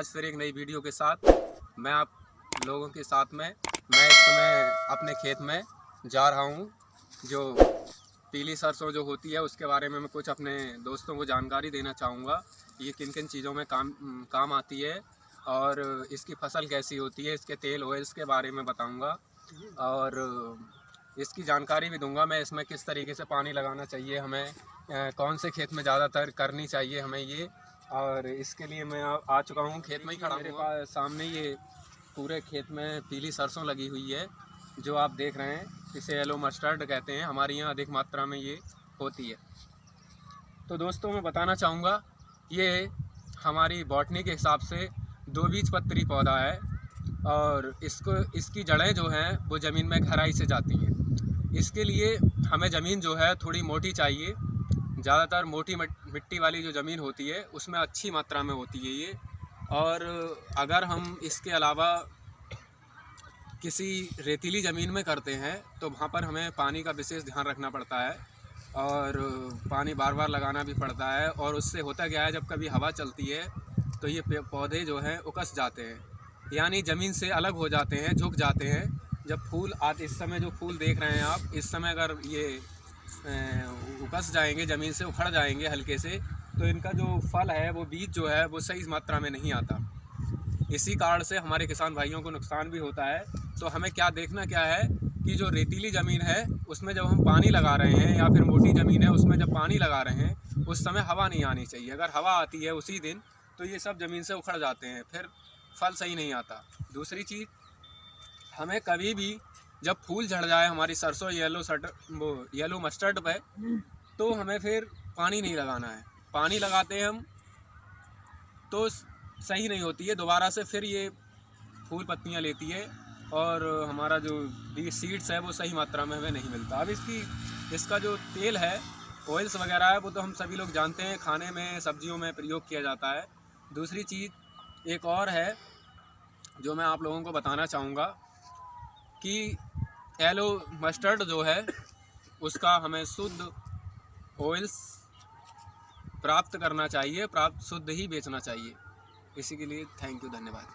आज फिर एक नई वीडियो के साथ मैं आप लोगों के साथ में मैं इस समय अपने खेत में जा रहा हूँ। जो पीली सरसों जो होती है उसके बारे में मैं कुछ अपने दोस्तों को जानकारी देना चाहूँगा। ये किन किन चीज़ों में काम आती है और इसकी फसल कैसी होती है, इसके तेल ऑयल्स के बारे में बताऊँगा और इसकी जानकारी भी दूंगा। मैं इसमें किस तरीके से पानी लगाना चाहिए हमें, कौन से खेत में ज़्यादातर करनी चाहिए हमें ये। और इसके लिए मैं आ चुका हूँ, खेत में ही खड़ा हूँ। मेरे पास सामने ये पूरे खेत में पीली सरसों लगी हुई है जो आप देख रहे हैं। इसे येलो मस्टर्ड कहते हैं, हमारे यहाँ अधिक मात्रा में ये होती है। तो दोस्तों मैं बताना चाहूँगा, ये हमारी बॉटनी के हिसाब से द्विबीजपत्री पौधा है और इसकी जड़ें जो हैं वो ज़मीन में गहराई से जाती हैं। इसके लिए हमें ज़मीन जो है थोड़ी मोटी चाहिए। ज़्यादातर मोटी मिट्टी वाली जो ज़मीन होती है उसमें अच्छी मात्रा में होती है ये। और अगर हम इसके अलावा किसी रेतीली ज़मीन में करते हैं तो वहाँ पर हमें पानी का विशेष ध्यान रखना पड़ता है और पानी बार बार लगाना भी पड़ता है। और उससे होता क्या है, जब कभी हवा चलती है तो ये पौधे जो हैं उकस जाते हैं, यानी ज़मीन से अलग हो जाते हैं, झुक जाते हैं। जब फूल आते, इस समय जो फूल देख रहे हैं आप, इस समय अगर ये उकस जाएंगे, ज़मीन से उखड़ जाएंगे हल्के से, तो इनका जो फल है वो बीज जो है वो सही मात्रा में नहीं आता। इसी कारण से हमारे किसान भाइयों को नुकसान भी होता है। तो हमें क्या देखना क्या है कि जो रेतीली ज़मीन है उसमें जब हम पानी लगा रहे हैं, या फिर मोटी ज़मीन है उसमें जब पानी लगा रहे हैं, उस समय हवा नहीं आनी चाहिए। अगर हवा आती है उसी दिन तो ये सब ज़मीन से उखड़ जाते हैं, फिर फल सही नहीं आता। दूसरी चीज़, हमें कभी भी जब फूल झड़ जाए हमारी सरसों येलो मस्टर्ड पे, तो हमें फिर पानी नहीं लगाना है। पानी लगाते हैं हम तो सही नहीं होती है, दोबारा से फिर ये फूल पत्तियां लेती है और हमारा जो सीड्स है वो सही मात्रा में हमें नहीं मिलता। अब इसका जो तेल है, ऑयल्स वगैरह है, वो तो हम सभी लोग जानते हैं, खाने में सब्जियों में प्रयोग किया जाता है। दूसरी चीज़ एक और है जो मैं आप लोगों को बताना चाहूँगा कि येलो मस्टर्ड जो है उसका हमें शुद्ध ऑयल्स प्राप्त करना चाहिए, शुद्ध ही बेचना चाहिए। इसी के लिए थैंक यू, धन्यवाद।